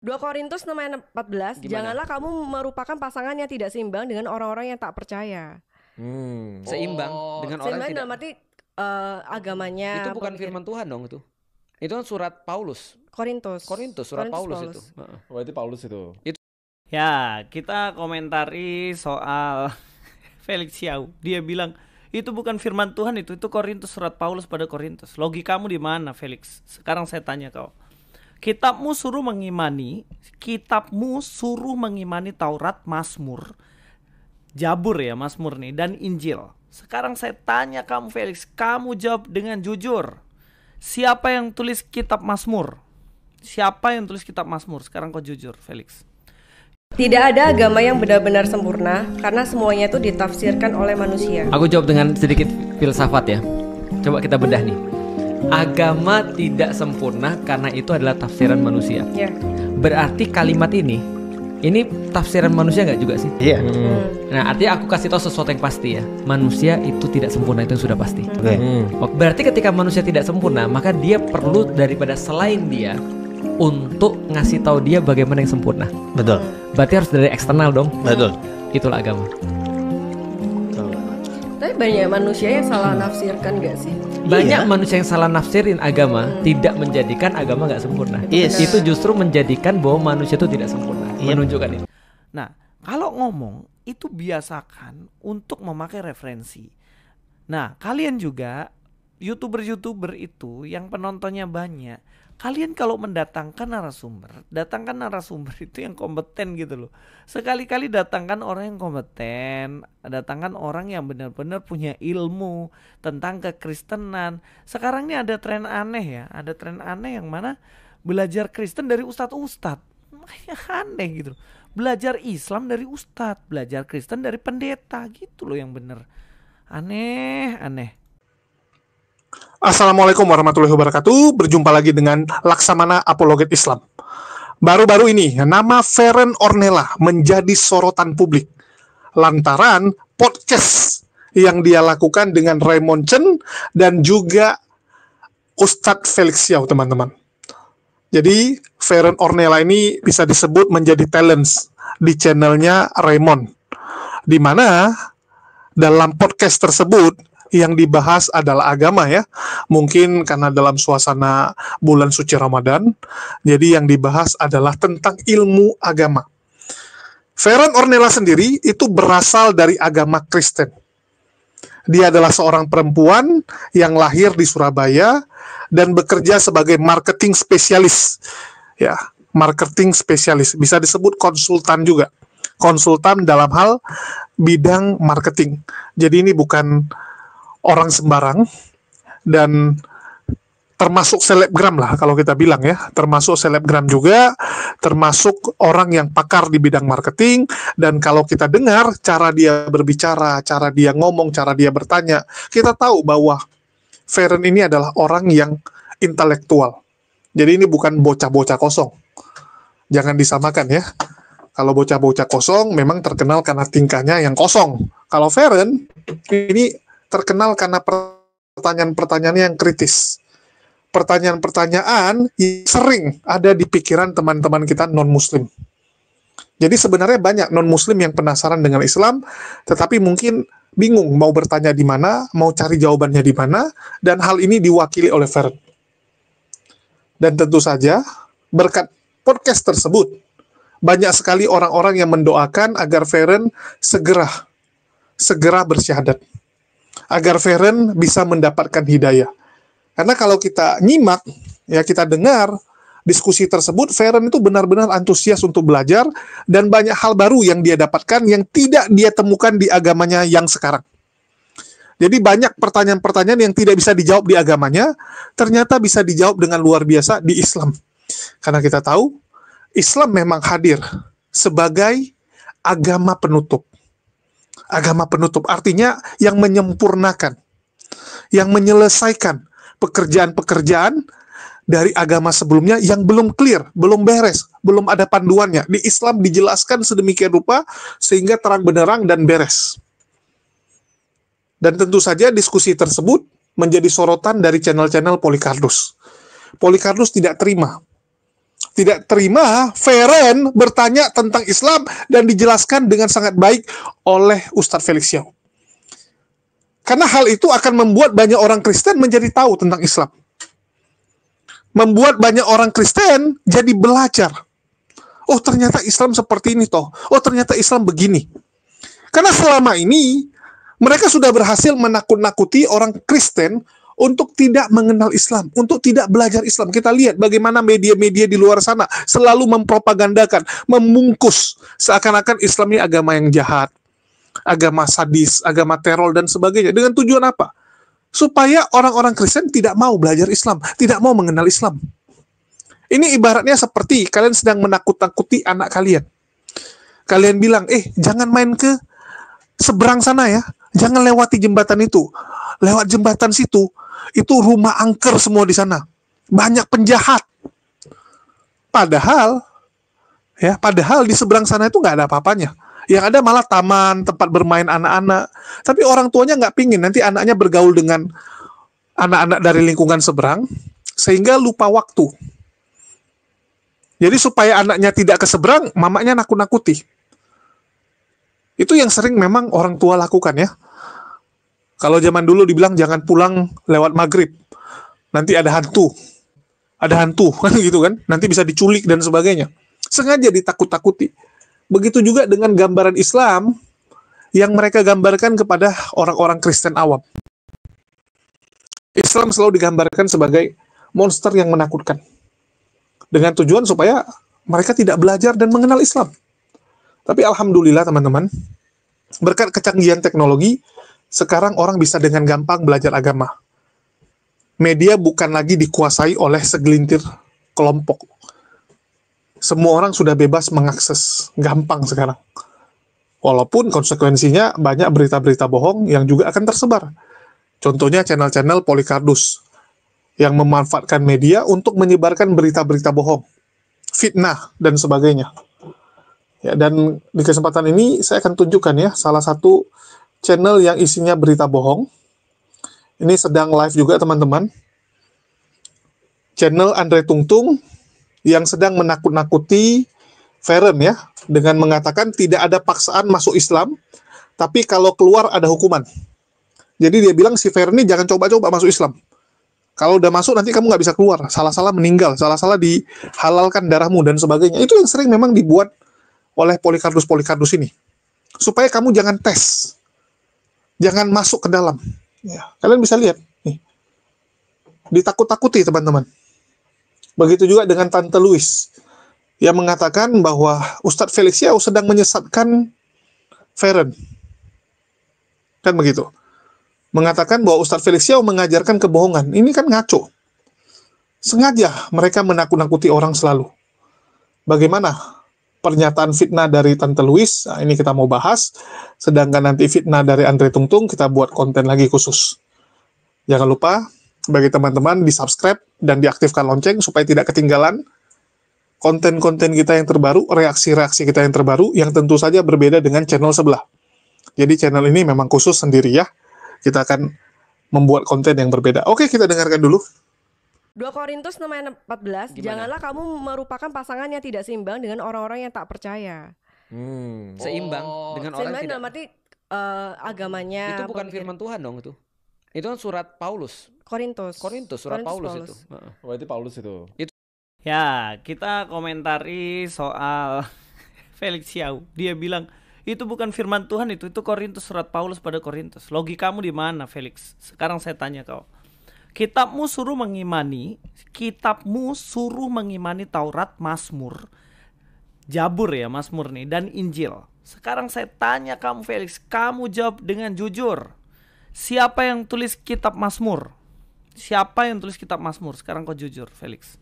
2 Korintus 6 ayat 14, Gimana? janganlah kamu merupakan pasangan yang tidak seimbang dengan orang-orang yang tak percaya. Seimbang dengan orang Seimbang tidak. dalam arti agamanya. Itu bukan firman Tuhan dong itu. Itu kan surat Paulus. Korintus, surat Paulus itu. Berarti Paulus itu. Ya, kita komentari soal Felix Xiao. Dia bilang itu bukan firman Tuhan, itu Korintus, surat Paulus pada Korintus. Logikamu di mana, Felix? Sekarang saya tanya kau. Kitabmu suruh mengimani Taurat, Mazmur, Jabur ya, Mazmur nih, dan Injil. Sekarang saya tanya kamu, Felix, kamu jawab dengan jujur. Siapa yang tulis kitab Mazmur? Siapa yang tulis kitab Mazmur? Sekarang kau jujur, Felix. Tidak ada agama yang benar-benar sempurna karena semuanya itu ditafsirkan oleh manusia. Aku jawab dengan sedikit filsafat ya. Coba kita bedah nih. Agama tidak sempurna karena itu adalah tafsiran manusia. Ya. Berarti kalimat ini tafsiran manusia nggak juga sih? Iya. Nah, artinya aku kasih tahu sesuatu yang pasti ya. Manusia itu tidak sempurna, itu yang sudah pasti. Oke. Berarti ketika manusia tidak sempurna, maka dia perlu daripada selain dia untuk ngasih tahu dia bagaimana yang sempurna. Betul. Berarti harus dari eksternal dong. Betul. Itulah agama. Tapi banyak manusia yang salah nafsirkan gak sih? Banyak manusia yang salah nafsirin agama tidak menjadikan agama nggak sempurna. Yes. Itu justru menjadikan bahwa manusia itu tidak sempurna. Menunjukkan itu. Nah, kalau ngomong itu biasakan untuk memakai referensi. Nah, kalian juga YouTuber itu yang penontonnya banyak. Kalian kalau mendatangkan narasumber, datangkan narasumber itu yang kompeten gitu loh. Sekali-kali datangkan orang yang kompeten, datangkan orang yang benar-benar punya ilmu tentang kekristenan. Sekarang ini ada tren aneh ya, ada tren aneh yang mana belajar Kristen dari ustadz-ustadz. Aneh gitu. Belajar Islam dari ustadz, belajar Kristen dari pendeta gitu loh yang bener. Aneh. Assalamualaikum warahmatullahi wabarakatuh. Berjumpa lagi dengan Laksamana Apologet Islam. Baru-baru ini nama Feren Ornella menjadi sorotan publik lantaran podcast yang dia lakukan dengan Raymond Chen dan juga Ustadz Felix Xiao, teman-teman. Jadi Feren Ornella ini bisa disebut menjadi talents di channelnya Raymond, di mana dalam podcast tersebut yang dibahas adalah agama ya. Mungkin karena dalam suasana bulan suci Ramadan, jadi yang dibahas adalah tentang ilmu agama. Feren Ornella sendiri itu berasal dari agama Kristen. Dia adalah seorang perempuan yang lahir di Surabaya dan bekerja sebagai marketing spesialis. Ya, marketing spesialis, bisa disebut konsultan juga. Konsultan dalam hal bidang marketing. Jadi ini bukan orang sembarang dan termasuk selebgram lah kalau kita bilang ya, termasuk selebgram juga, termasuk orang yang pakar di bidang marketing. Dan kalau kita dengar cara dia berbicara, cara dia ngomong, cara dia bertanya, kita tahu bahwa Feren ini adalah orang yang intelektual. Jadi ini bukan bocah-bocah kosong, jangan disamakan ya. Kalau bocah-bocah kosong memang terkenal karena tingkahnya yang kosong. Kalau Feren ini terkenal karena pertanyaan-pertanyaannya yang kritis. Pertanyaan-pertanyaan yang sering ada di pikiran teman-teman kita non-muslim. Jadi sebenarnya banyak non-muslim yang penasaran dengan Islam, tetapi mungkin bingung mau bertanya di mana, mau cari jawabannya di mana, dan hal ini diwakili oleh Feren. Dan tentu saja, berkat podcast tersebut, banyak sekali orang-orang yang mendoakan agar Feren segera bersyahadat, agar Feren bisa mendapatkan hidayah. Karena kalau kita nyimak, ya kita dengar diskusi tersebut, Feren itu benar-benar antusias untuk belajar dan banyak hal baru yang dia dapatkan yang tidak dia temukan di agamanya yang sekarang. Jadi banyak pertanyaan-pertanyaan yang tidak bisa dijawab di agamanya, ternyata bisa dijawab dengan luar biasa di Islam. Karena kita tahu, Islam memang hadir sebagai agama penutup. Agama penutup artinya yang menyempurnakan, yang menyelesaikan pekerjaan-pekerjaan dari agama sebelumnya yang belum clear, belum beres, belum ada panduannya. Di Islam dijelaskan sedemikian rupa sehingga terang benderang dan beres. Dan tentu saja diskusi tersebut menjadi sorotan dari channel-channel Polycardos. Polycardos tidak terima Tidak terima Feren bertanya tentang Islam dan dijelaskan dengan sangat baik oleh Ustadz Felix Xiao. Karena hal itu akan membuat banyak orang Kristen menjadi tahu tentang Islam. Membuat banyak orang Kristen jadi belajar. Oh, ternyata Islam seperti ini toh. Oh, ternyata Islam begini. Karena selama ini mereka sudah berhasil menakut-nakuti orang Kristen untuk tidak mengenal Islam, untuk tidak belajar Islam. Kita lihat bagaimana media-media di luar sana selalu mempropagandakan, membungkus seakan-akan Islam ini agama yang jahat, agama sadis, agama teror dan sebagainya. Dengan tujuan apa? Supaya orang-orang Kristen tidak mau belajar Islam, tidak mau mengenal Islam. Ini ibaratnya seperti kalian sedang menakut-nakuti anak kalian. Kalian bilang, jangan main ke seberang sana ya, jangan lewati jembatan itu. Lewat jembatan situ, itu rumah angker semua di sana. Banyak penjahat. Padahal di seberang sana itu nggak ada apa-apanya. Yang ada malah taman, tempat bermain anak-anak. Tapi orang tuanya nggak pingin nanti anaknya bergaul dengan anak-anak dari lingkungan seberang, sehingga lupa waktu. Jadi supaya anaknya tidak ke seberang, mamanya nakut-nakuti. Itu yang sering memang orang tua lakukan ya. Kalau zaman dulu dibilang jangan pulang lewat maghrib, nanti ada hantu kan gitu kan, nanti bisa diculik dan sebagainya. Sengaja ditakut-takuti. Begitu juga dengan gambaran Islam yang mereka gambarkan kepada orang-orang Kristen awam. Islam selalu digambarkan sebagai monster yang menakutkan, dengan tujuan supaya mereka tidak belajar dan mengenal Islam. Tapi alhamdulillah teman-teman, berkat kecanggihan teknologi, sekarang orang bisa dengan gampang belajar agama. Media bukan lagi dikuasai oleh segelintir kelompok. Semua orang sudah bebas mengakses, gampang sekarang. Walaupun konsekuensinya banyak berita-berita bohong yang juga akan tersebar. Contohnya channel-channel Polycardus yang memanfaatkan media untuk menyebarkan berita-berita bohong, fitnah, dan sebagainya. Ya, dan di kesempatan ini saya akan tunjukkan ya salah satu channel yang isinya berita bohong. Ini sedang live juga teman-teman. Channel Andre Tungtung yang sedang menakut-nakuti Feren ya, dengan mengatakan tidak ada paksaan masuk Islam, tapi kalau keluar ada hukuman. Jadi dia bilang si Feren ini jangan coba-coba masuk Islam. Kalau udah masuk nanti kamu nggak bisa keluar, salah-salah meninggal, salah-salah dihalalkan darahmu dan sebagainya. Itu yang sering memang dibuat oleh Polycardus ini, supaya kamu jangan tes, jangan masuk ke dalam. Ya, kalian bisa lihat nih, ditakut-takuti teman-teman. Begitu juga dengan Tante Louis yang mengatakan bahwa Ustadz Felix Xiao sedang menyesatkan Feren, kan begitu. Mengatakan bahwa Ustadz Felix Xiao mengajarkan kebohongan. Ini kan ngaco. Sengaja mereka menakut-nakuti orang selalu. Bagaimana pernyataan fitnah dari Tante Louis? Nah, ini kita mau bahas. Sedangkan nanti fitnah dari Andre Tungtung kita buat konten lagi khusus. Jangan lupa bagi teman-teman di-subscribe dan diaktifkan lonceng supaya tidak ketinggalan konten-konten kita yang terbaru, reaksi-reaksi kita yang terbaru, yang tentu saja berbeda dengan channel sebelah. Jadi channel ini memang khusus sendiri ya. Kita akan membuat konten yang berbeda. Oke, kita dengarkan dulu. 2 Korintus 6 ayat 14, Gimana? janganlah kamu merupakan pasangan yang tidak seimbang dengan orang-orang yang tak percaya. Seimbang dengan orang Seimbang tidak. dalam arti agamanya. Itu bukan pemikiran. firman Tuhan dong itu. Itu kan surat Paulus. Korintus, Surat Paulus itu. Oh, itu Paulus itu. Ya, kita komentari soal Felix Xiao. Dia bilang itu bukan firman Tuhan, itu Korintus, surat Paulus pada Korintus. Logikamu di mana, Felix? Sekarang saya tanya kau. Kitabmu suruh mengimani Taurat, Mazmur, Jabur ya, Mazmur nih, dan Injil. Sekarang saya tanya kamu, Felix, kamu jawab dengan jujur. Siapa yang tulis kitab Mazmur? Siapa yang tulis kitab Mazmur? Sekarang kau jujur, Felix.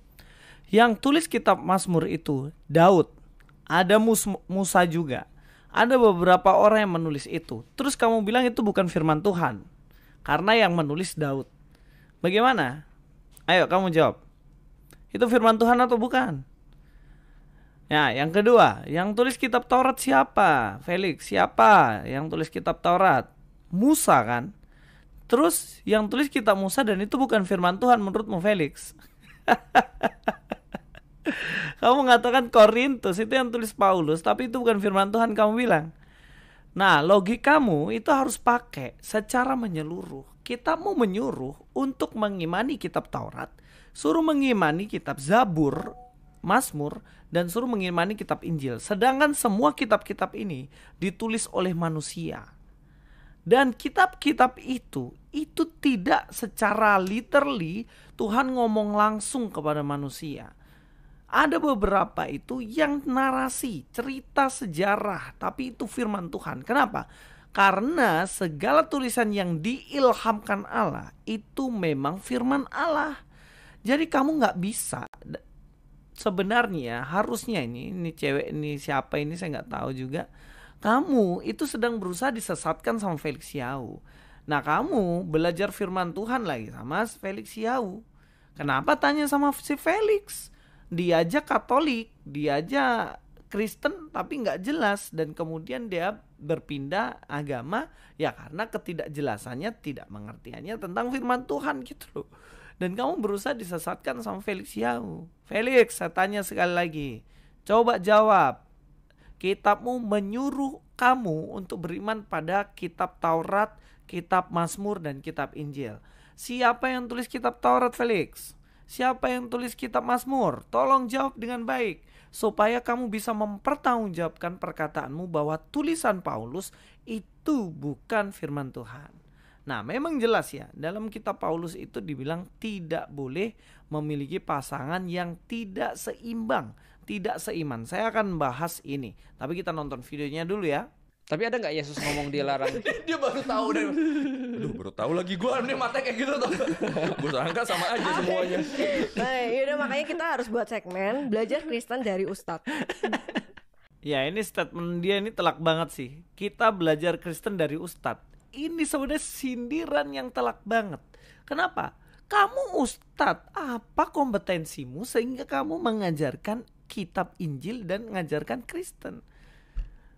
Yang tulis kitab Mazmur itu Daud. Ada Musa juga. Ada beberapa orang yang menulis itu. Terus kamu bilang itu bukan firman Tuhan karena yang menulis Daud. Bagaimana? Ayo kamu jawab. Itu firman Tuhan atau bukan? Ya, yang kedua, yang tulis kitab Taurat siapa? Felix, siapa yang tulis kitab Taurat? Musa kan? Terus yang tulis kitab Musa dan itu bukan firman Tuhan menurutmu, Felix? Kamu mengatakan Korintus itu yang tulis Paulus, tapi itu bukan firman Tuhan kamu bilang. Nah, logikamu itu harus pakai secara menyeluruh. Kita mau menyuruh untuk mengimani kitab Taurat, suruh mengimani kitab Zabur, Mazmur, dan suruh mengimani kitab Injil. Sedangkan semua kitab-kitab ini ditulis oleh manusia. Dan kitab-kitab itu tidak secara literally Tuhan ngomong langsung kepada manusia. Ada beberapa itu yang narasi, cerita sejarah, tapi itu firman Tuhan. Kenapa? Karena segala tulisan yang diilhamkan Allah itu memang firman Allah. Jadi kamu gak bisa. Sebenarnya harusnya ini cewek ini siapa ini saya gak tahu juga. Kamu itu sedang berusaha disesatkan sama Felix Yau. Nah kamu belajar firman Tuhan lagi sama Felix Yau. Kenapa tanya sama si Felix? Dia aja Katolik, dia aja Kristen tapi nggak jelas, dan kemudian dia berpindah agama ya karena ketidakjelasannya, tidak mengertiannya tentang firman Tuhan gitu loh. Dan kamu berusaha disesatkan sama Felix Yau. Felix, saya tanya sekali lagi, coba jawab. Kitabmu menyuruh kamu untuk beriman pada kitab Taurat, kitab Mazmur, dan kitab Injil. Siapa yang tulis kitab Taurat, Felix? Siapa yang tulis kitab Mazmur? Tolong jawab dengan baik, supaya kamu bisa mempertanggungjawabkan perkataanmu bahwa tulisan Paulus itu bukan firman Tuhan. Nah, memang jelas ya, dalam kitab Paulus itu dibilang tidak boleh memiliki pasangan yang tidak seimbang, tidak seiman. Saya akan bahas ini, tapi kita nonton videonya dulu ya. Tapi ada nggak Yesus ngomong dia larang? Dia baru tahu deh. Aduh, baru tahu lagi gue nih mata kayak gitu tuh. Gue sangka sama aja semuanya. Nah, yaudah makanya kita harus buat segmen belajar Kristen dari Ustadz. Ya, ini statement dia ini telak banget sih. Kita belajar Kristen dari Ustadz. Ini sebenarnya sindiran yang telak banget. Kenapa? Kamu Ustadz, apa kompetensimu sehingga kamu mengajarkan kitab Injil dan mengajarkan Kristen?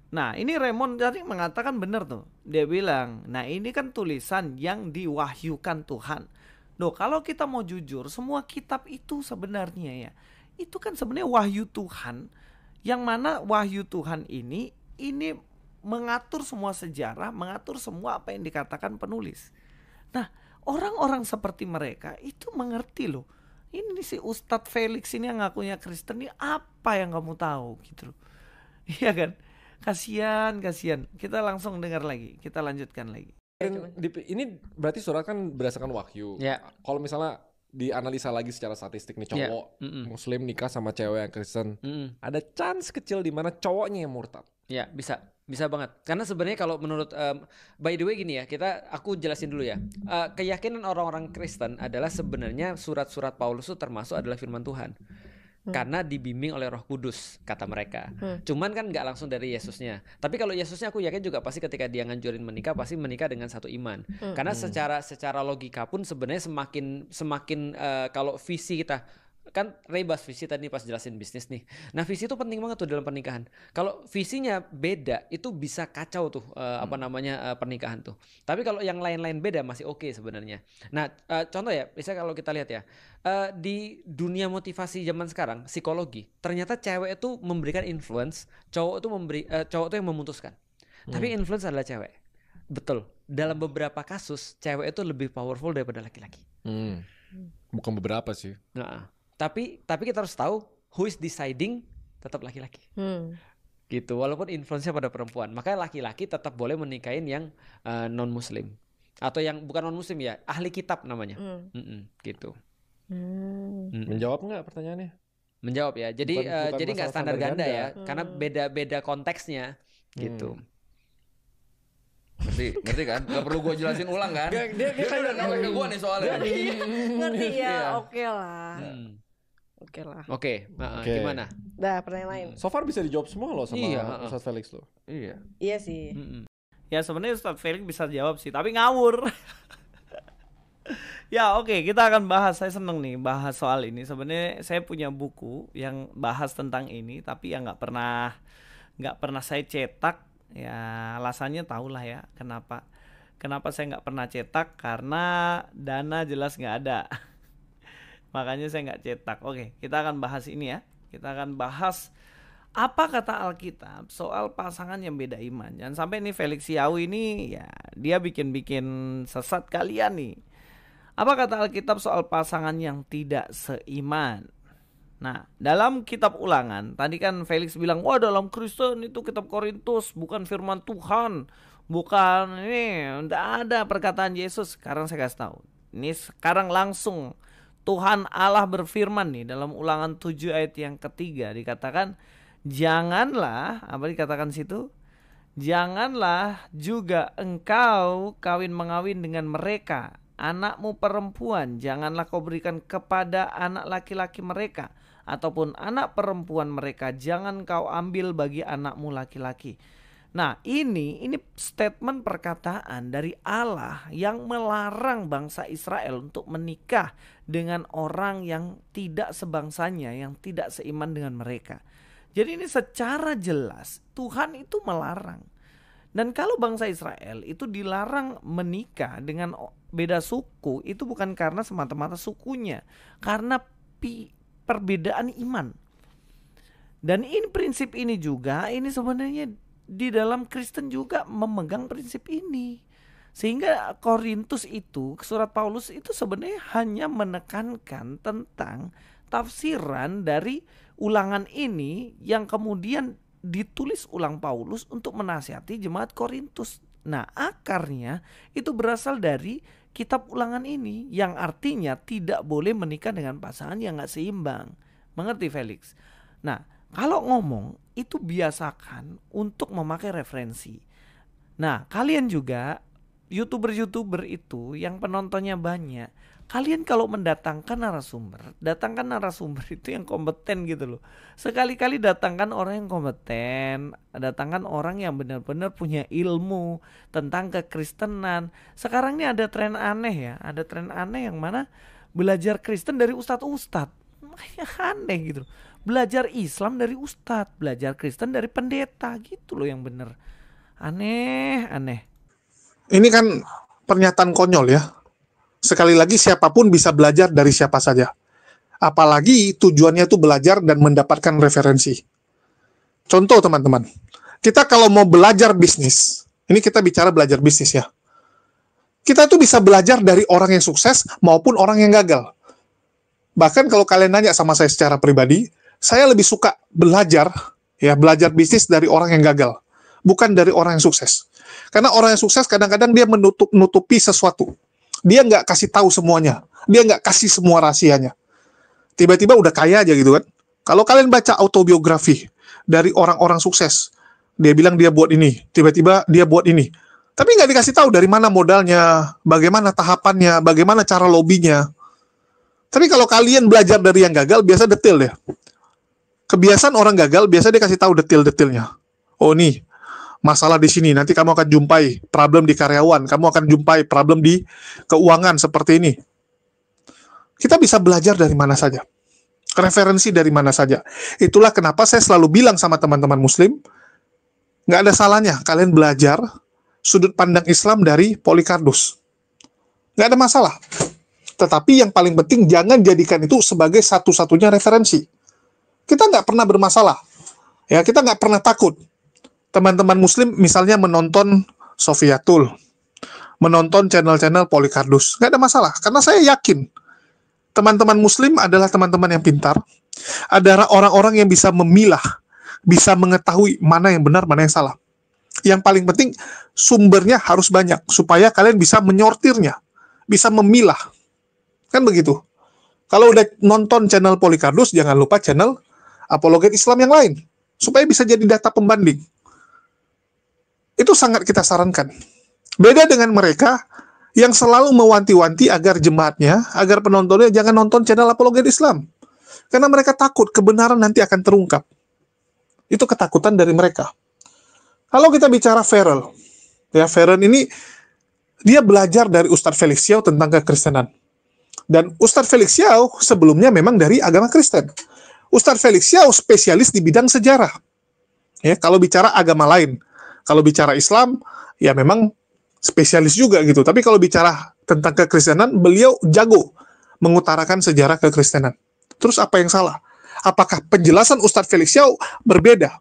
Nah, ini Raymond tadi mengatakan benar tuh. Dia bilang, nah ini kan tulisan yang diwahyukan Tuhan. Loh, kalau kita mau jujur, semua kitab itu sebenarnya ya, itu kan sebenarnya wahyu Tuhan. Yang mana wahyu Tuhan ini mengatur semua sejarah, mengatur semua apa yang dikatakan penulis. Nah, orang-orang seperti mereka itu mengerti loh. Ini si Ustadz Felix ini yang ngakunya Kristen ini apa yang kamu tahu gitu loh. Iya kan? Kasian. Kita langsung dengar lagi. Kita lanjutkan lagi. Ini berarti surat kan berdasarkan wahyu. Ya. Kalau misalnya dianalisa lagi secara statistik nih, cowok Muslim nikah sama cewek yang Kristen, ada chance kecil di mana cowoknya yang murtad. Ya, bisa banget. Karena sebenarnya kalau menurut by the way gini ya, aku jelasin dulu ya. Keyakinan orang-orang Kristen adalah sebenarnya surat-surat Paulus itu termasuk adalah firman Tuhan. Karena dibimbing oleh Roh Kudus, kata mereka. Cuman kan nggak langsung dari Yesusnya. Tapi kalau Yesusnya aku yakin juga pasti ketika dia nganjurin menikah, pasti menikah dengan satu iman. Karena secara logika pun sebenarnya semakin kalau visi kita kan Rebas visi tadi pas jelasin bisnis nih. Nah, visi itu penting banget tuh dalam pernikahan. Kalau visinya beda itu bisa kacau tuh pernikahan tuh. Tapi kalau yang lain-lain beda masih oke sebenarnya. Nah, contoh ya, misalnya kalau kita lihat ya, di dunia motivasi zaman sekarang, psikologi, ternyata cewek itu memberikan influence, cowok itu yang memutuskan. Tapi influence adalah cewek. Betul. Dalam beberapa kasus, cewek itu lebih powerful daripada laki-laki. Bukan beberapa sih. Nah, tapi kita harus tahu who is deciding tetap laki-laki. Gitu, walaupun influence-nya pada perempuan. Makanya laki-laki tetap boleh menikahin yang non-muslim. Atau yang bukan non-muslim ya, ahli kitab namanya. Gitu. Menjawab nggak pertanyaannya? Menjawab ya. Jadi Bukan jadi nggak masalah standar ganda standar ya, karena beda konteksnya gitu. Ngerti kan? Gak perlu gue jelasin ulang kan? Dia udah nanya ke gue nih soalnya. Ngerti ya, Iya. oke lah. Oke lah. Oke. Gimana? Dah, pertanyaan lain. So far bisa dijawab semua loh sama Iya, Ustadz Felix loh. Iya. Iya sih. Ya sebenarnya Ustadz Felix bisa jawab sih, tapi ngawur. Ya oke, kita akan bahas. Saya seneng nih bahas soal ini. Sebenarnya saya punya buku yang bahas tentang ini, tapi yang nggak pernah saya cetak. Ya alasannya tahulah ya kenapa saya nggak pernah cetak, karena dana jelas nggak ada. Makanya saya nggak cetak. Oke, kita akan bahas ini ya. Kita akan bahas apa kata Alkitab soal pasangan yang beda iman. Jangan sampai nih Felix Yau ini ya dia bikin-bikin sesat kalian nih. Apa kata Alkitab soal pasangan yang tidak seiman? Nah, dalam kitab Ulangan, tadi kan Felix bilang, wah dalam Kristen itu kitab Korintus bukan firman Tuhan. Bukan ini, tidak ada perkataan Yesus. Sekarang saya kasih tahu. Ini sekarang langsung Tuhan Allah berfirman nih dalam Ulangan 7 ayat yang ketiga dikatakan, janganlah, apa dikatakan situ? Janganlah juga engkau kawin mengawin dengan mereka. Anakmu perempuan janganlah kau berikan kepada anak laki-laki mereka, ataupun anak perempuan mereka jangan kau ambil bagi anakmu laki-laki. Nah, ini statement perkataan dari Allah yang melarang bangsa Israel untuk menikah dengan orang yang tidak sebangsanya, yang tidak seiman dengan mereka. Jadi ini secara jelas Tuhan itu melarang. Dan kalau bangsa Israel itu dilarang menikah dengan beda suku, itu bukan karena semata-mata sukunya, karena perbedaan iman. Dan ini prinsip ini juga, ini sebenarnya di dalam Kristen juga memegang prinsip ini. Sehingga Korintus itu, surat Paulus itu sebenarnya hanya menekankan tentang tafsiran dari ulangan ini yang kemudian ditulis ulang Paulus untuk menasihati jemaat Korintus. Nah, akarnya itu berasal dari kitab ulangan ini yang artinya tidak boleh menikah dengan pasangan yang gak seimbang. Mengerti Felix? Nah, kalau ngomong itu biasakan untuk memakai referensi. Nah, kalian juga YouTuber itu yang penontonnya banyak, kalian kalau mendatangkan narasumber, datangkan narasumber itu yang kompeten gitu loh. Sekali-kali datangkan orang yang kompeten, datangkan orang yang benar-benar punya ilmu tentang kekristenan. Sekarang ini ada tren aneh ya, ada tren aneh yang mana belajar Kristen dari ustadz-ustadz. Aneh gitu. Belajar Islam dari ustadz, belajar Kristen dari pendeta gitu loh yang bener. Aneh. Ini kan pernyataan konyol ya. Sekali lagi siapapun bisa belajar dari siapa saja. Apalagi tujuannya itu belajar dan mendapatkan referensi. Contoh teman-teman, kita kalau mau belajar bisnis, ini kita bicara belajar bisnis ya. Kita tuh bisa belajar dari orang yang sukses maupun orang yang gagal. Bahkan kalau kalian nanya sama saya secara pribadi, saya lebih suka belajar bisnis dari orang yang gagal, bukan dari orang yang sukses. Karena orang yang sukses kadang-kadang dia menutupi sesuatu. Dia nggak kasih tahu semuanya, dia nggak kasih semua rahasianya. Tiba-tiba udah kaya aja gitu kan. Kalau kalian baca autobiografi dari orang-orang sukses, dia bilang dia buat ini, tiba-tiba dia buat ini. Tapi nggak dikasih tahu dari mana modalnya, bagaimana tahapannya, bagaimana cara lobbynya. Tapi kalau kalian belajar dari yang gagal, biasa detail deh. Kebiasaan orang gagal biasa dia kasih tahu detail-detailnya. Oh nih, masalah di sini, nanti kamu akan jumpai problem di karyawan, kamu akan jumpai problem di keuangan seperti ini. Kita bisa belajar dari mana saja. Referensi dari mana saja. Itulah kenapa saya selalu bilang sama teman-teman muslim, nggak ada salahnya kalian belajar sudut pandang Islam dari Polycarpus. Nggak ada masalah. Tetapi yang paling penting jangan jadikan itu sebagai satu-satunya referensi. Kita nggak pernah bermasalah. Ya, kita nggak pernah takut. Teman-teman muslim misalnya menonton Sofiatul, menonton channel-channel Polycarpus. Nggak ada masalah. Karena saya yakin teman-teman muslim adalah teman-teman yang pintar. Adalah orang-orang yang bisa memilah, bisa mengetahui mana yang benar, mana yang salah. Yang paling penting sumbernya harus banyak supaya kalian bisa menyortirnya, bisa memilah. Kan begitu. Kalau udah nonton channel Polycarpus, jangan lupa channel apologet Islam yang lain supaya bisa jadi data pembanding. Itu sangat kita sarankan. Beda dengan mereka yang selalu mewanti-wanti agar jemaatnya, agar penontonnya jangan nonton channel apologet Islam. Karena mereka takut kebenaran nanti akan terungkap. Itu ketakutan dari mereka. Kalau kita bicara Farrell, ya Farrell ini dia belajar dari Ustadz Felix Yau tentang kekristenan. Dan Ustadz Felix Yau sebelumnya memang dari agama Kristen. Ustadz Felix Yau spesialis di bidang sejarah. Ya, kalau bicara agama lain, kalau bicara Islam, ya memang spesialis juga gitu. Tapi kalau bicara tentang kekristenan, beliau jago mengutarakan sejarah kekristenan. Terus apa yang salah? apakah penjelasan Ustadz Felix Yao berbeda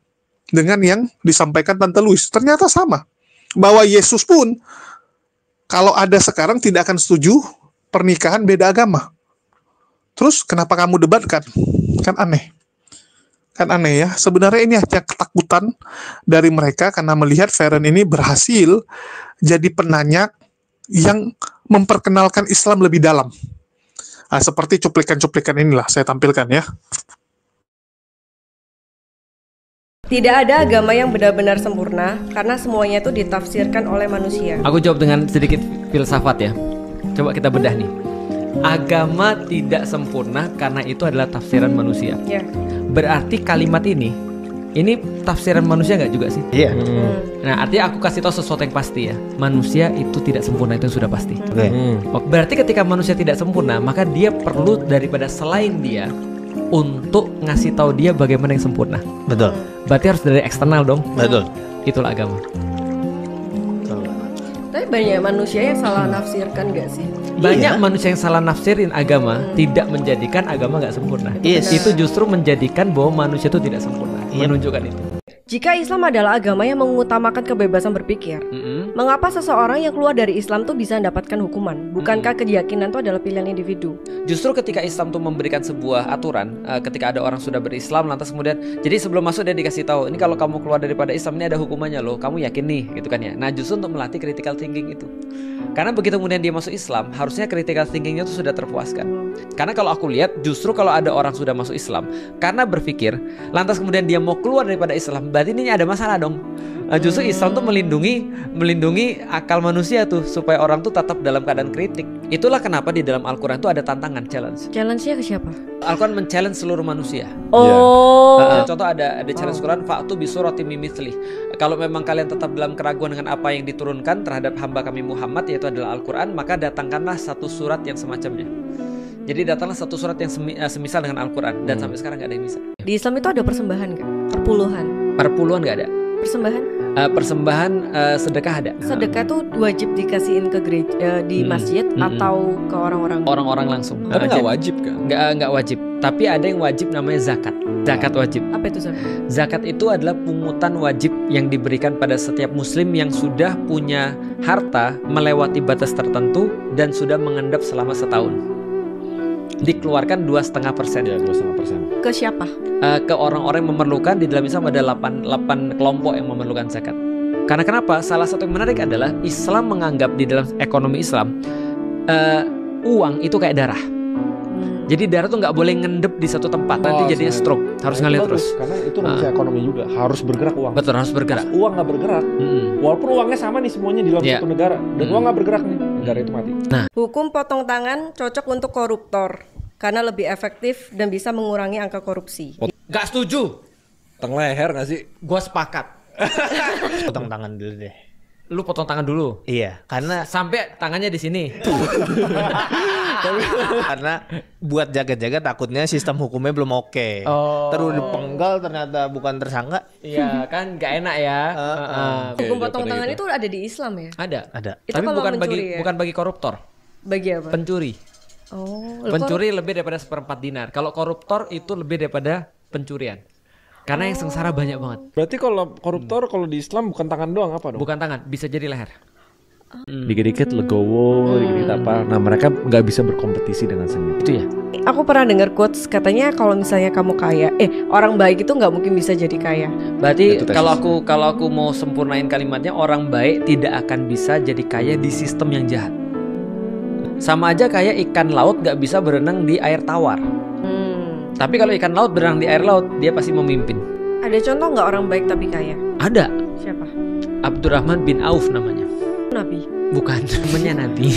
dengan yang disampaikan Tante Louise? Ternyata sama. Bahwa Yesus pun kalau ada sekarang tidak akan setuju pernikahan beda agama. Terus kenapa kamu debatkan? Kan aneh. Kan aneh ya. Sebenarnya ini hanya ketakutan dari mereka karena melihat Feren ini berhasil jadi penanya yang memperkenalkan Islam lebih dalam. Nah, seperti cuplikan-cuplikan inilah saya tampilkan ya. Tidak ada agama yang benar-benar sempurna karena semuanya itu ditafsirkan oleh manusia. Aku jawab dengan sedikit filsafat ya. Coba kita bedah nih. Agama tidak sempurna karena itu adalah tafsiran manusia. Ya. Berarti kalimat ini tafsiran manusia nggak juga sih? Iya. Nah, artinya aku kasih tahu sesuatu yang pasti ya. Manusia itu tidak sempurna, itu sudah pasti. Oke. Berarti ketika manusia tidak sempurna, maka dia perlu daripada selain dia untuk ngasih tahu dia bagaimana yang sempurna. Betul. Berarti harus dari eksternal dong. Betul. Itulah agama. Tapi banyak manusia yang salah nafsirkan gak sih? Banyak manusia yang salah nafsirin agama tidak menjadikan agama nggak sempurna. Yes. Itu justru menjadikan bahwa manusia itu tidak sempurna. Menunjukkan itu. Jika Islam adalah agama yang mengutamakan kebebasan berpikir, mengapa seseorang yang keluar dari Islam tuh bisa mendapatkan hukuman? Bukankah keyakinan itu adalah pilihan individu? Justru ketika Islam tuh memberikan sebuah aturan, ketika ada orang sudah berislam lantas kemudian, jadi sebelum masuk dia dikasih tahu, ini kalau kamu keluar daripada Islam ini ada hukumannya loh, kamu yakin nih, gitu kan ya. Nah, justru untuk melatih critical thinking itu. Karena begitu kemudian dia masuk Islam, harusnya critical thinkingnya tuh sudah terpuaskan. Karena kalau aku lihat, justru kalau ada orang sudah masuk Islam, karena berpikir, lantas kemudian dia mau keluar daripada Islam, berarti ini ada masalah dong. Nah, justru Islam tuh melindungi akal manusia tuh supaya orang tuh tetap dalam keadaan kritik. Itulah kenapa di dalam Al-Quran tuh ada tantangan, challenge. Challenge-nya ke siapa? Al-Quran men-challenge seluruh manusia. Oh. Contoh ada challenge Quran, fa'tu bi suratim mimithli. Kalau memang kalian tetap dalam keraguan dengan apa yang diturunkan terhadap hamba kami Muhammad, yaitu adalah Al-Quran, maka datangkanlah satu surat yang semacamnya. Jadi datanglah satu surat yang semisal dengan Al-Quran. Dan sampai sekarang gak ada yang bisa. Di Islam itu ada persembahan gak? Perpuluhan? Perpuluhan gak ada. Persembahan? Persembahan sedekah ada. Sedekah tuh wajib dikasihin ke gereja di masjid atau ke orang-orang langsung. Tapi nggak wajib kan? Nggak wajib. Tapi ada yang wajib namanya zakat. Zakat wajib. Apa itu zakat? Zakat itu adalah pungutan wajib yang diberikan pada setiap muslim yang sudah punya harta melewati batas tertentu dan sudah mengendap selama setahun. Dikeluarkan 2,5%. Ya, 2,5%. Ke siapa? Ke orang-orang yang memerlukan. Di dalam Islam ada 8 kelompok yang memerlukan zakat. Karena kenapa? Salah satu yang menarik adalah Islam menganggap di dalam ekonomi Islam uang itu kayak darah. Jadi darah tuh nggak boleh ngendep di satu tempat, nanti jadinya stroke, harus ngalir terus. Karena itu manusia ekonomi juga, harus bergerak uang. Betul, harus bergerak. Uang nggak bergerak, walaupun uangnya sama nih semuanya di dalam satu negara, dan uang nggak bergerak nih, negara itu mati. Hukum potong tangan cocok untuk koruptor karena lebih efektif dan bisa mengurangi angka korupsi. Gak setuju. Potong leher nggak sih? Gua sepakat. Potong tangan dulu deh. Lu potong tangan dulu. Iya, karena Sampai tangannya di sini. karena buat jaga-jaga takutnya sistem hukumnya belum oke. Terus dipenggal ternyata bukan tersangka. Iya, kan gak enak ya. Hukum potong tangan itu ada di Islam ya? Ada. Itu Tapi kalau bukan mencuri ya? bukan bagi koruptor. Bagi apa? Pencuri. Pencuri lebih daripada 1/4 dinar. Kalau koruptor itu lebih daripada pencurian. Karena yang sengsara banyak banget. Berarti kalau koruptor kalau di Islam bukan tangan doang apa dong? Bukan tangan, bisa jadi leher. Dikit-dikit legowo, dikit-dikit apa. Nah mereka nggak bisa berkompetisi dengan seni. Itu ya. Aku pernah dengar quotes katanya kalau misalnya kamu kaya, orang baik itu nggak mungkin bisa jadi kaya. Berarti kalau aku mau sempurnain kalimatnya, orang baik tidak akan bisa jadi kaya di sistem yang jahat. Sama aja kayak ikan laut nggak bisa berenang di air tawar. Tapi kalau ikan laut berenang di air laut, dia pasti memimpin. Ada contoh nggak orang baik tapi kaya? Ada. Siapa? Abdurrahman bin Auf namanya. Nabi. Bukan, temennya Nabi.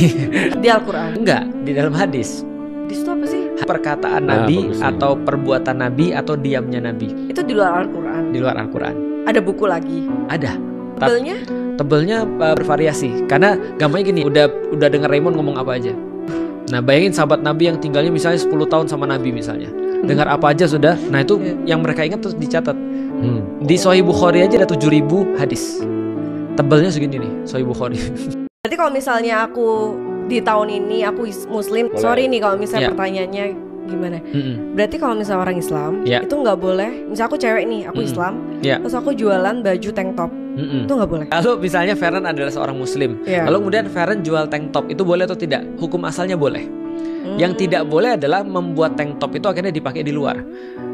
Di Al-Quran. Enggak, di dalam hadis. Hadis itu apa sih? Perkataan Nabi atau perbuatan Nabi atau diamnya Nabi. Itu di luar Al-Quran. Di luar Al-Quran. Ada buku lagi. Ada. Tebelnya? Tebelnya bervariasi. Karena gampangnya gini, udah denger Raymond ngomong apa aja. Nah bayangin sahabat Nabi yang tinggalnya misalnya 10 tahun sama Nabi misalnya. Dengar apa aja sudah. Nah itu yang mereka ingat terus dicatat. Di Sahih Bukhari aja ada 7.000 hadis. Tebelnya segini nih Sahih Bukhari. Berarti kalau misalnya aku di tahun ini aku muslim, sorry nih kalau misalnya pertanyaannya gimana? Berarti kalau misalnya orang Islam itu nggak boleh. Misal aku cewek nih, aku Islam, terus aku jualan baju tank top, itu nggak boleh. Lalu misalnya Feren adalah seorang Muslim, lalu kemudian Feren jual tank top, itu boleh atau tidak? Hukum asalnya boleh. Yang tidak boleh adalah membuat tank top itu akhirnya dipakai di luar.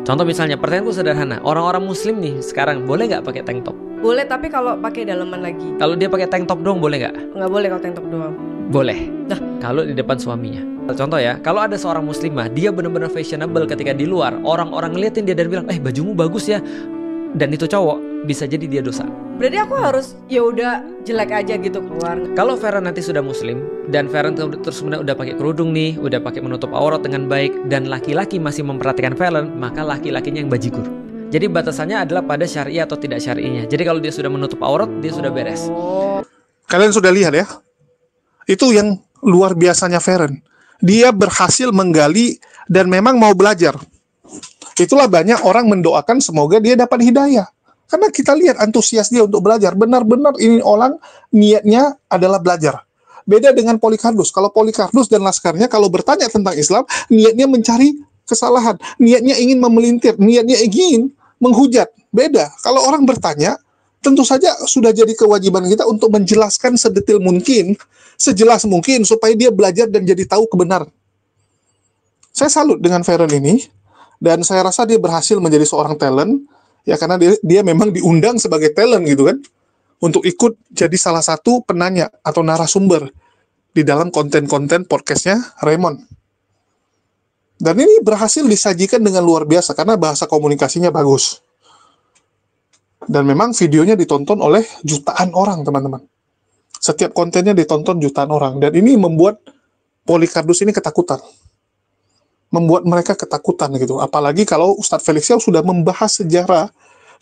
Contoh misalnya, pertanyaanku sederhana, orang-orang Muslim nih sekarang boleh nggak pakai tank top? Boleh, tapi kalau pakai daleman lagi. Kalau dia pakai tank top doang boleh nggak? Nggak boleh kalau tank top doang. Boleh. Nah, kalau di depan suaminya. Contoh ya, kalau ada seorang muslimah, dia benar-benar fashionable ketika di luar, orang-orang ngeliatin dia dan bilang, bajumu bagus ya, dan itu cowok, bisa jadi dia dosa. Berarti aku harus ya udah jelek aja gitu keluar. Kalau Feren nanti sudah muslim dan Feren terus kemudian udah pakai kerudung nih, udah pakai menutup aurat dengan baik, dan laki-laki masih memperhatikan Feren, maka laki-lakinya yang bajigur. Jadi batasannya adalah pada syar'i atau tidak syar'inya. Jadi kalau dia sudah menutup aurat, dia sudah beres. Kalian sudah lihat ya? Itu yang luar biasanya Feren. Dia berhasil menggali dan memang mau belajar. Itulah banyak orang mendoakan semoga dia dapat hidayah. Karena kita lihat antusias dia untuk belajar. Benar-benar ini orang niatnya adalah belajar. Beda dengan Polycarpus. Kalau Polycarpus dan laskarnya kalau bertanya tentang Islam, niatnya mencari kesalahan. Niatnya ingin memelintir. Niatnya ingin menghujat. Beda. Kalau orang bertanya, tentu saja sudah jadi kewajiban kita untuk menjelaskan sedetil mungkin, sejelas mungkin, supaya dia belajar dan jadi tahu kebenaran. Saya salut dengan Feren ini, dan saya rasa dia berhasil menjadi seorang talent, ya karena dia memang diundang sebagai talent gitu kan, untuk ikut jadi salah satu penanya atau narasumber di dalam konten-konten podcastnya Raymond. Dan ini berhasil disajikan dengan luar biasa karena bahasa komunikasinya bagus. Dan memang videonya ditonton oleh jutaan orang, teman-teman. Setiap kontennya ditonton jutaan orang. Dan ini membuat Polycarpus ini ketakutan. Membuat mereka ketakutan gitu. Apalagi kalau Ustadz Felix Yao sudah membahas sejarah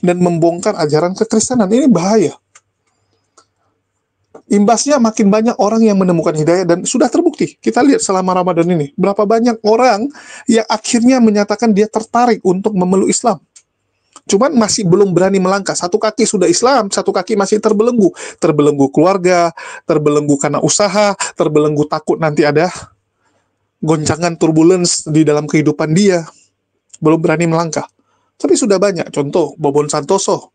dan membongkar ajaran kekristenan. Ini bahaya. Imbasnya makin banyak orang yang menemukan hidayah dan sudah terbukti. Kita lihat selama Ramadan ini. Berapa banyak orang yang akhirnya menyatakan dia tertarik untuk memeluk Islam. Cuman masih belum berani melangkah. Satu kaki sudah Islam, satu kaki masih terbelenggu. Terbelenggu keluarga, terbelenggu karena usaha, terbelenggu takut nanti ada goncangan turbulence di dalam kehidupan dia. Belum berani melangkah. Tapi sudah banyak. Contoh, Bobon Santoso.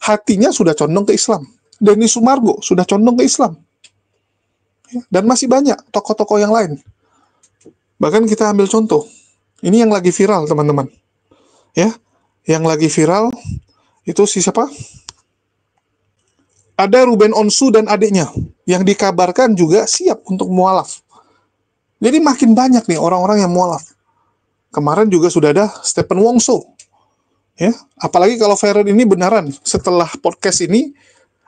Hatinya sudah condong ke Islam. Denny Sumargo sudah condong ke Islam. Dan masih banyak tokoh-tokoh yang lain. Bahkan kita ambil contoh. Ini yang lagi viral, teman-teman. Ya, yang lagi viral itu siapa? Ada Ruben Onsu dan adiknya yang dikabarkan juga siap untuk mualaf. Jadi makin banyak nih orang-orang yang mualaf. Kemarin juga sudah ada Stephen Wongso. Ya, apalagi kalau Feren ini benaran setelah podcast ini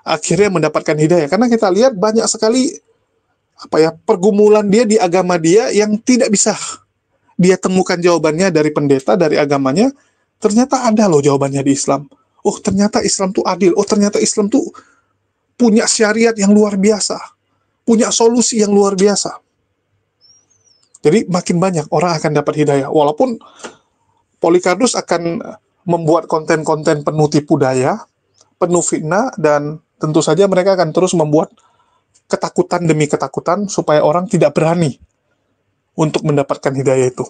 akhirnya mendapatkan hidayah. Karena kita lihat banyak sekali pergumulan dia di agama dia yang tidak bisa dia temukan jawabannya dari pendeta, dari agamanya. Ternyata ada loh jawabannya di Islam. Oh, ternyata Islam tuh adil. Oh, ternyata Islam tuh punya syariat yang luar biasa. Punya solusi yang luar biasa. Jadi makin banyak orang akan dapat hidayah. Walaupun Polycarpus akan membuat konten-konten penuh tipu daya, penuh fitnah, dan tentu saja mereka akan terus membuat ketakutan demi ketakutan supaya orang tidak berani untuk mendapatkan hidayah itu.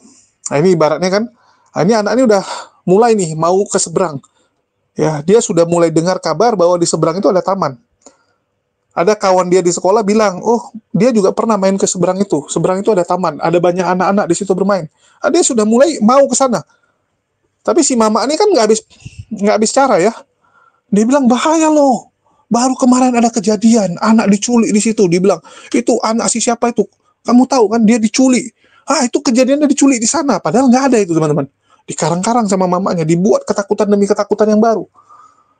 Nah, ini ibaratnya kan, ini anak ini udah mulai nih mau ke seberang. Ya, dia sudah mulai dengar kabar bahwa di seberang itu ada taman. Ada kawan dia di sekolah bilang, oh dia juga pernah main ke seberang itu. Seberang itu ada taman, ada banyak anak-anak di situ bermain. Dia sudah mulai mau ke sana. Tapi si mama ini kan nggak habis cara ya. Dia bilang bahaya loh. Baru kemarin ada kejadian, anak diculik di situ. Dia bilang, itu anak si siapa itu? Kamu tahu kan dia diculik. Itu kejadiannya diculik di sana. Padahal nggak ada itu, teman-teman. Dikarang-karang sama mamanya, dibuat ketakutan demi ketakutan yang baru.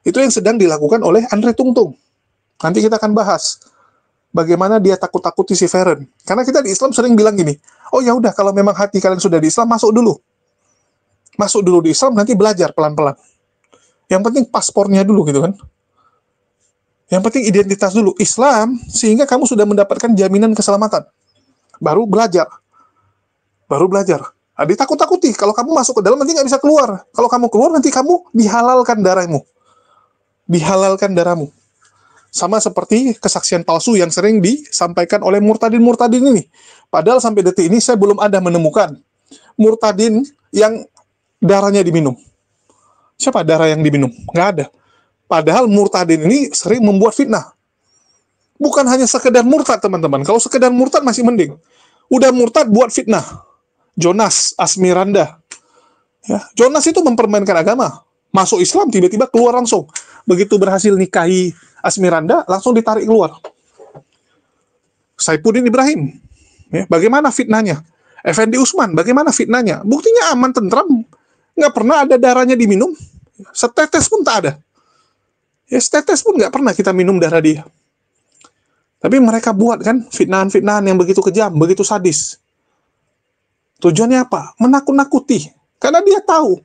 Itu yang sedang dilakukan oleh Andre Tungtung. Nanti kita akan bahas bagaimana dia takut-takuti si Feren. Karena kita di Islam sering bilang gini, oh ya udah kalau memang hati kalian sudah di Islam, masuk dulu. Masuk dulu di Islam, nanti belajar pelan-pelan. Yang penting paspornya dulu gitu kan. Yang penting identitas dulu. Islam, sehingga kamu sudah mendapatkan jaminan keselamatan. Baru belajar. Ditakut-takuti. Kalau kamu masuk ke dalam, nanti nggak bisa keluar. Kalau kamu keluar, nanti kamu dihalalkan darahmu. Sama seperti kesaksian palsu yang sering disampaikan oleh murtadin-murtadin ini. Padahal sampai detik ini saya belum ada menemukan murtadin yang darahnya diminum. Siapa darah yang diminum? Nggak ada. Padahal murtadin ini sering membuat fitnah. Bukan hanya sekedar murtad, teman-teman. Kalau sekedar murtad masih mending. Udah murtad buat fitnah. Jonas, Asmiranda. Ya, Jonas itu mempermainkan agama. Masuk Islam, tiba-tiba keluar langsung. Begitu berhasil nikahi Asmiranda, langsung ditarik keluar. Saifuddin Ibrahim. Ya, bagaimana fitnahnya? Effendi Usman, bagaimana fitnahnya? Buktinya aman, tentram. Nggak pernah ada darahnya diminum. Setetes pun tak ada. Ya, setetes pun nggak pernah kita minum darah dia. Tapi mereka buat kan fitnahan-fitnahan yang begitu kejam, begitu sadis. Tujuannya apa? Menakut-nakuti. Karena dia tahu,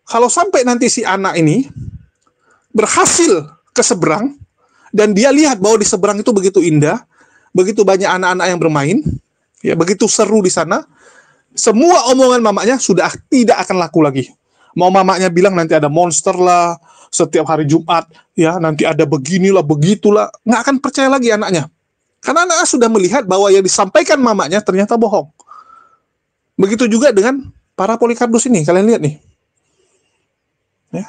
kalau sampai nanti si anak ini berhasil ke seberang, dan dia lihat bahwa di seberang itu begitu indah, begitu banyak anak-anak yang bermain, ya begitu seru di sana, semua omongan mamanya sudah tidak akan laku lagi. Mau mamanya bilang nanti ada monster lah, setiap hari Jumat, ya nanti ada beginilah, begitulah, nggak akan percaya lagi anaknya. Karena anaknya sudah melihat bahwa yang disampaikan mamanya ternyata bohong. Begitu juga dengan para Polikardus ini, kalian lihat nih. Ya.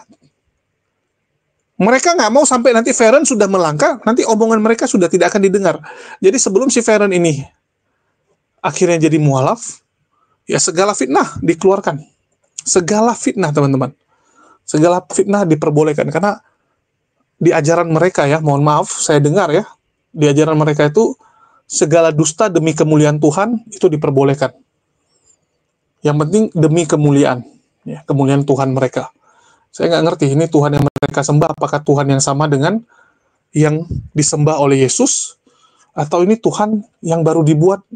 Mereka nggak mau sampai nanti Feren sudah melangkah, nanti omongan mereka sudah tidak akan didengar. Jadi sebelum si Feren ini akhirnya jadi mualaf, ya segala fitnah dikeluarkan. Segala fitnah, teman-teman. Segala fitnah diperbolehkan. Karena di ajaran mereka ya, mohon maaf, saya dengar ya, di ajaran mereka itu segala dusta demi kemuliaan Tuhan itu diperbolehkan. Yang penting demi kemuliaan, ya, kemuliaan Tuhan mereka. Saya nggak ngerti, ini Tuhan yang mereka sembah, apakah Tuhan yang sama dengan yang disembah oleh Yesus, atau ini Tuhan yang baru dibuat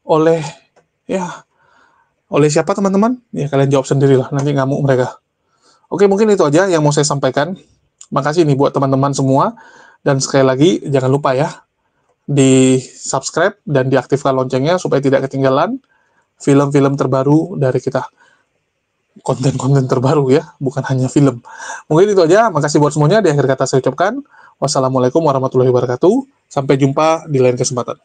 oleh, ya, oleh siapa teman-teman? Ya kalian jawab sendirilah, nanti ngamuk mereka. Oke, mungkin itu aja yang mau saya sampaikan. Makasih nih buat teman-teman semua. Dan sekali lagi, jangan lupa ya, di subscribe dan diaktifkan loncengnya supaya tidak ketinggalan film-film terbaru dari kita. Konten-konten terbaru ya, bukan hanya film. Mungkin itu aja, makasih buat semuanya. Di akhir kata saya ucapkan, wassalamualaikum warahmatullahi wabarakatuh. Sampai jumpa di lain kesempatan.